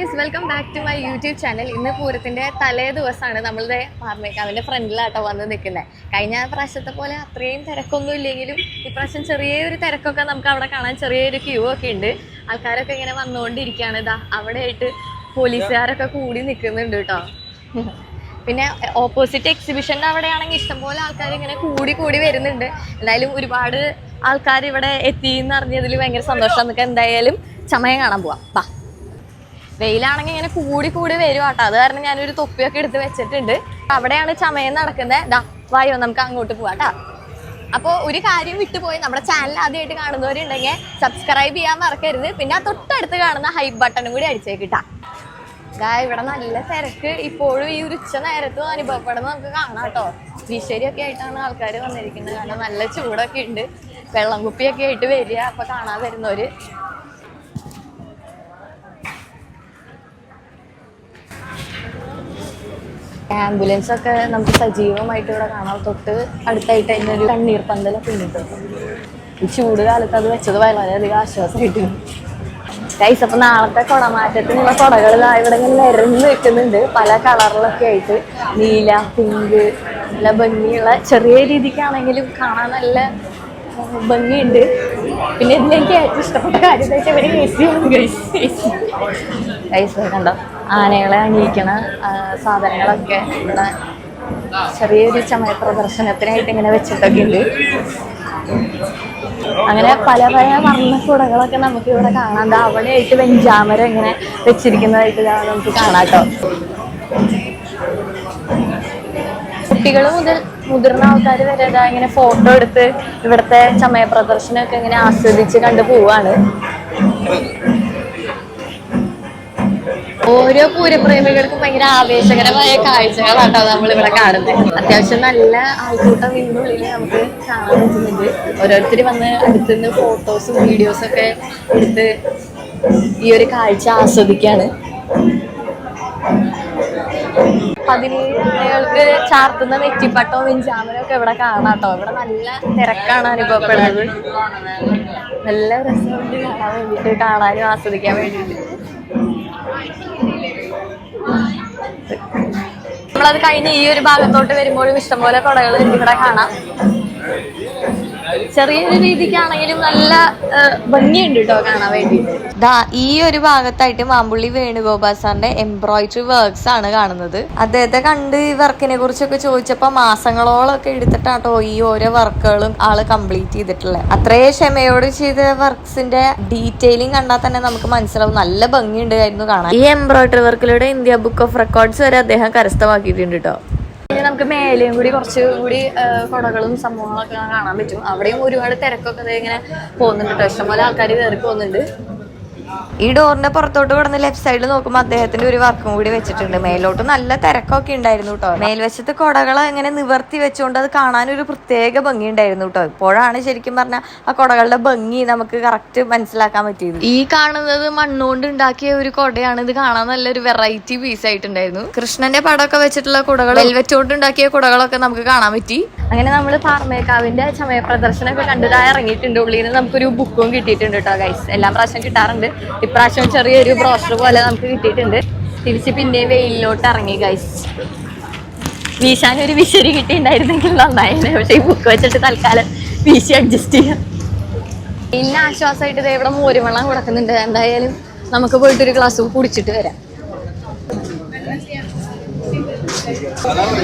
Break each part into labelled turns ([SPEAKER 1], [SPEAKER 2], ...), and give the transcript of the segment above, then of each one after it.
[SPEAKER 1] Guys, welcome back to my YouTube channel. ഇന്ന് പൂരത്തിന്റെ തലേ ദിവസമാണ്. നമ്മളുടെ പാർമേക്കാവിന്റെ ഫ്രണ്ടിലാട്ടോ വന്ന് നിൽക്കുന്നത്. കഴിഞ്ഞ പ്രാവശ്യത്തെ പോലെ അത്രയും തിരക്കൊന്നും ഇല്ലെങ്കിലും ഇപ്രാവശ്യം ചെറിയൊരു തിരക്കൊക്കെ നമുക്ക് അവിടെ കാണാൻ ചെറിയൊരു ക്യൂ ഒക്കെ ഉണ്ട്. ആൾക്കാരൊക്കെ ഇങ്ങനെ വന്നുകൊണ്ടിരിക്കുകയാണ്. ഇതാ അവിടെ ആയിട്ട് പോലീസുകാരൊക്കെ കൂടി നിൽക്കുന്നുണ്ട് കേട്ടോ. പിന്നെ ഓപ്പോസിറ്റ് എക്സിബിഷൻ്റെ അവിടെയാണെങ്കിൽ ഇഷ്ടംപോലെ ആൾക്കാർ ഇങ്ങനെ കൂടി വരുന്നുണ്ട്. എന്തായാലും ഒരുപാട് ആൾക്കാർ ഇവിടെ എത്തിയെന്ന് അറിഞ്ഞതിൽ ഭയങ്കര സന്തോഷം. നമുക്ക് എന്തായാലും ചമയം കാണാൻ പോവാം. വാ. വെയിലാണെങ്കിൽ ഇങ്ങനെ കൂടി വരും കേട്ടോ. അത് കാരണം ഞാനൊരു തൊപ്പിയൊക്കെ എടുത്ത് വെച്ചിട്ടുണ്ട്. അവിടെയാണ് ചമയം നടക്കുന്നത്. ദാ വായോ, നമുക്ക് അങ്ങോട്ട് പോവാം കേട്ടോ. അപ്പോൾ ഒരു കാര്യം വിട്ടുപോയി, നമ്മുടെ ചാനൽ ആദ്യമായിട്ട് കാണുന്നവരുണ്ടെങ്കിൽ സബ്സ്ക്രൈബ് ചെയ്യാൻ മറക്കരുത്. പിന്നെ ആ തൊട്ടടുത്ത് കാണുന്ന ഹൈപ്പ് ബട്ടണും കൂടി അടിച്ചേക്കിട്ടാ. ഇവിടെ നല്ല തിരക്ക് ഇപ്പോഴും ഈ ഒരു ഉച്ച നേരത്ത് അനുഭവപ്പെടുന്നത് നമുക്ക് കാണാം കേട്ടോ. വിശേരിയൊക്കെ ആയിട്ടാണ് ആൾക്കാർ വന്നിരിക്കുന്നത്. കാരണം നല്ല ചൂടൊക്കെ ഉണ്ട്. വെള്ളം കുപ്പിയൊക്കെ ആയിട്ട് വരിക. അപ്പോൾ കാണാൻ വരുന്നവര് ആംബുലൻസ് ഒക്കെ നമുക്ക് സജീവമായിട്ട് ഇവിടെ കാണാം. തൊട്ട് അടുത്തായിട്ട് അതിനൊരു കണ്ണീർ പന്തലൊക്കെ ഉണ്ട്. ഈ ചൂട് കാലത്ത് അത് വെച്ചത് വളരെയധികം ആശ്വാസമായിട്ട്. ഗൈസ്, അപ്പൊ നാളത്തെ കുടമാറ്റത്തിനുള്ള കുടകൾ ഇവിടെ ഇങ്ങനെ നിരന്ന് വെക്കുന്നുണ്ട്. പല കളറിലൊക്കെ ആയിട്ട് നീല, പിങ്ക്, നല്ല ഭംഗിയുള്ള, ചെറിയ രീതിക്കാണെങ്കിലും കാണാൻ നല്ല ഭംഗിയുണ്ട്. പിന്നെ ഇതിലെനിക്ക് ഏറ്റവും ഇഷ്ടപ്പെട്ട കാര്യം എന്താ വെച്ചാൽ ഇവിടെ ഗൈസ് കണ്ടോ, ആനകളെ അണിയിക്കണ സാധനങ്ങളൊക്കെ ഇവിടെ ചെറിയൊരു ചമയ പ്രദർശനത്തിനായിട്ട് ഇങ്ങനെ വെച്ചിട്ടൊക്കെ ഉണ്ട്. അങ്ങനെ പല വർണ്ണക്കുടകളൊക്കെ നമുക്ക് ഇവിടെ കാണാം. അവിടെയായിട്ട് വെഞ്ചാമരം ഇങ്ങനെ വെച്ചിരിക്കുന്നതായിട്ട് നമുക്ക് കാണാം കേട്ടോ. കുട്ടികൾ മുതൽ മുതിർന്ന ആൾക്കാർ വരെ ഇങ്ങനെ ഫോട്ടോ എടുത്ത് ഇവിടുത്തെ ചമയ പ്രദർശനമൊക്കെ ഇങ്ങനെ ആസ്വദിച്ച് കണ്ടു പോവാണ്. ഓരോ പൂരപ്രേമികൾക്കും ഭയങ്കര ആവേശകരമായ കാഴ്ചകളാട്ടോ നമ്മളിവിടെ കാണുന്നത്. അത്യാവശ്യം നല്ല ആൾക്കൂട്ടം വീടിനുള്ളിൽ നമുക്ക് കാണാൻ പറ്റുന്നുണ്ട്. ഓരോരുത്തർ വന്ന് അടുത്തുനിന്ന് ഫോട്ടോസും വീഡിയോസും ഒക്കെ എടുത്ത് ഈ ഒരു കാഴ്ച ആസ്വദിക്കാണ്. 17 ആളുകൾക്ക് ചാർത്തുന്ന നെറ്റിപ്പട്ടവും വെഞ്ചാമരവും ഒക്കെ ഇവിടെ കാണാട്ടോ. ഇവിടെ നല്ല തിരക്കാണ് അനുഭവപ്പെടുന്നത്. നല്ല രസമുണ്ട് കാണാൻ വേണ്ടിയിട്ട്, കാണാനും ആസ്വദിക്കാൻ വേണ്ടിയിട്ട്. നമ്മളത് കഴിഞ്ഞ് ഈ ഒരു ഭാഗത്തോട്ട് വരുമ്പോഴും ഇഷ്ടംപോലെ കുടകൾ ഇവിടെ കാണാം. ചെറിയൊരു രീതിക്കാണെങ്കിലും നല്ല ഭംഗിയുണ്ട് കേട്ടോ കാണാൻ വേണ്ടിയിട്ട്. ഈ ഒരു ഭാഗത്തായിട്ട് മാമ്പുള്ളി വേണുഗോപാൽ സാറിന്റെ എംബ്രോയിഡറി വർക്ക്സ് ആണ് കാണുന്നത്. അദ്ദേഹത്തെ കണ്ട് ഈ വർക്കിനെ കുറിച്ചൊക്കെ ചോദിച്ചപ്പോ മാസങ്ങളോളൊക്കെ എടുത്തിട്ടാട്ടോ ഈ ഓരോ വർക്കുകളും ആള് കംപ്ലീറ്റ് ചെയ്തിട്ടുള്ളത്. അത്രയും ക്ഷമയോട് ചെയ്ത വർക്ക്സിന്റെ ഡീറ്റെയിലിംഗ് കണ്ടാൽ തന്നെ നമുക്ക് മനസ്സിലാവും. നല്ല ഭംഗിയുണ്ടായിരുന്നു കാണാൻ. ഈ എംബ്രോയിഡറി വർക്കിലൂടെ ഇന്ത്യ ബുക്ക് ഓഫ് റെക്കോർഡ്സ് വരെ അദ്ദേഹം കരസ്ഥമാക്കിയിട്ടുണ്ട് കേട്ടോ. ഇനി നമുക്ക് മേലെയും കൂടി കുറച്ചുകൂടി കുടകളും സംഭവങ്ങളൊക്കെ കാണാൻ പറ്റും. അവിടെയും ഒരുപാട് തിരക്കൊക്കെ ഇങ്ങനെ പോകുന്നുണ്ട് കേട്ടോ. ഇഷ്ടംപോലെ ആൾക്കാർ കയറി പോകുന്നുണ്ട്. ഈ ഡോറിന്റെ പുറത്തോട്ട് കിടന്ന് ലെഫ്റ്റ് സൈഡിൽ നോക്കുമ്പോൾ അദ്ദേഹത്തിന്റെ ഒരു വർക്കും കൂടി വെച്ചിട്ടുണ്ട്. മേലോട്ട് നല്ല തിരക്കൊക്കെ ഉണ്ടായിരുന്നു കേട്ടോ. മേൽവശത്ത് കുടകളെ ഇങ്ങനെ നിവർത്തി വെച്ചുകൊണ്ട് അത് കാണാനൊരു പ്രത്യേക ഭംഗി ഉണ്ടായിരുന്നു കേട്ടോ. ഇപ്പോഴാണ് ശരിക്കും പറഞ്ഞാൽ ആ കുടകളുടെ ഭംഗി നമുക്ക് കറക്റ്റ് മനസ്സിലാക്കാൻ പറ്റിയത്. ഈ കാണുന്നത് മണ്ണുകൊണ്ട് ഉണ്ടാക്കിയ ഒരു കുടയാണ്. ഇത് കാണാൻ നല്ലൊരു വെറൈറ്റി പീസ് ആയിട്ടുണ്ടായിരുന്നു. കൃഷ്ണന്റെ പടമൊക്കെ വെച്ചിട്ടുള്ള കുടകൾ, വെൽവെറ്റ് കൊണ്ട് ഉണ്ടാക്കിയ കുടകളൊക്കെ നമുക്ക് കാണാൻ പറ്റി. അങ്ങനെ നമ്മൾ പാർമേക്കാവിന്റെ ചമയ പ്രദർശനമൊക്കെ കണ്ടതായി ഇറങ്ങിയിട്ടുണ്ട്. ഉള്ളിൽ നിന്ന് നമുക്കൊരു ബുക്കും കിട്ടിയിട്ടുണ്ട് കേട്ടോ ഗൈസ്. എല്ലാ പ്രാവശ്യം കിട്ടാറുണ്ട്. ഇപ്രാവശ്യം ചെറിയൊരു ബ്രോഷർ പോലെ നമുക്ക് കിട്ടിയിട്ടുണ്ട്. തിരിച്ച് പിന്നെയും വെയിലിലോട്ട് ഇറങ്ങി ഗൈസ്. വീശാനൊരു വിശരി കിട്ടിയിട്ടുണ്ടായിരുന്നെങ്കിൽ നന്നായിരുന്നു. പക്ഷെ ഈ ബുക്ക് വെച്ചിട്ട് തൽക്കാലം വീശി അഡ്ജസ്റ്റ് ചെയ്യാം. പിന്നെ ആശ്വാസമായിട്ട് ഇവിടെ മോരുവെള്ളം കൊടുക്കുന്നുണ്ട്. എന്തായാലും നമുക്ക് പോയിട്ടൊരു ഗ്ലാസ് കുടിച്ചിട്ട് വരാം.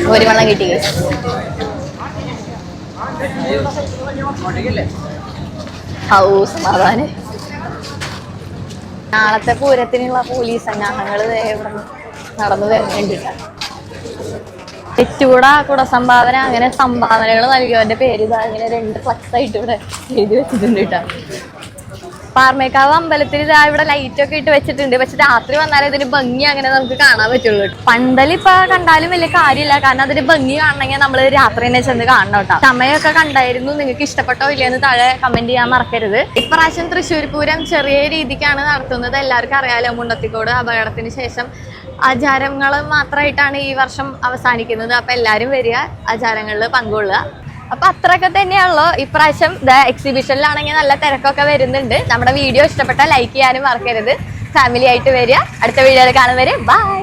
[SPEAKER 1] മോരുവെള്ളം കിട്ടി ഗൈസ്. സമാധാനം. നാളത്തെ പൂരത്തിനുള്ള പോലീസ് സന്നാഹങ്ങൾ ഇവിടെ നടന്നു വരുന്നുണ്ട്. തെറ്റുകൂട കുടസംഭാവന അങ്ങനെ സംഭാവനകൾ നൽകിയവന്റെ പേര് ഇതാ ഇങ്ങനെ 2 ഫ്ലക്സ് ആയിട്ട് ഇവിടെ എഴുതി വെച്ചിട്ടുണ്ട് കേട്ടോ. പാർമേക്കാവ് അമ്പലത്തിൽ ഇതാ ഇവിടെ ലൈറ്റ് ഒക്കെ ഇട്ട് വെച്ചിട്ടുണ്ട്. പക്ഷെ രാത്രി വന്നാലേ ഇതിന് ഭംഗി അങ്ങനെ നമുക്ക് കാണാൻ പറ്റുള്ളൂ. പന്തലിപ്പോ കണ്ടാലും വലിയ കാര്യമില്ല. കാരണം അതിന് ഭംഗി കാണണമെങ്കിൽ നമ്മൾ രാത്രി തന്നെ ചെന്ന് കാണണം കേട്ടോ. സമയമൊക്കെ കണ്ടായിരുന്നു. നിങ്ങൾക്ക് ഇഷ്ടപ്പെട്ടോ ഇല്ലയെന്ന് താഴെ കമന്റ് ചെയ്യാൻ മറക്കരുത്. ഇപ്രാവശ്യം തൃശ്ശൂർ പൂരം ചെറിയ രീതിക്കാണ് നടത്തുന്നത്. എല്ലാവർക്കും അറിയാലോ, മുണ്ടത്തിക്കോട് അപകടത്തിന് ശേഷം ആചാരങ്ങൾ മാത്രമായിട്ടാണ് ഈ വർഷം അവസാനിക്കുന്നത്. അപ്പൊ എല്ലാവരും വരിക, ആചാരങ്ങളിൽ പങ്കുകൊള്ളുക. അപ്പൊ അത്രയൊക്കെ തന്നെയാണല്ലോ. ഇപ്രാവശ്യം എക്സിബിഷനിലാണെങ്കിൽ നല്ല തിരക്കൊക്കെ വരുന്നുണ്ട്. നമ്മുടെ വീഡിയോ ഇഷ്ടപ്പെട്ടാൽ ലൈക്ക് ചെയ്യാനും മറക്കരുത്. ഫാമിലി ആയിട്ട് വരിക. അടുത്ത വീഡിയോയിൽ കാണും വരെ ബൈ.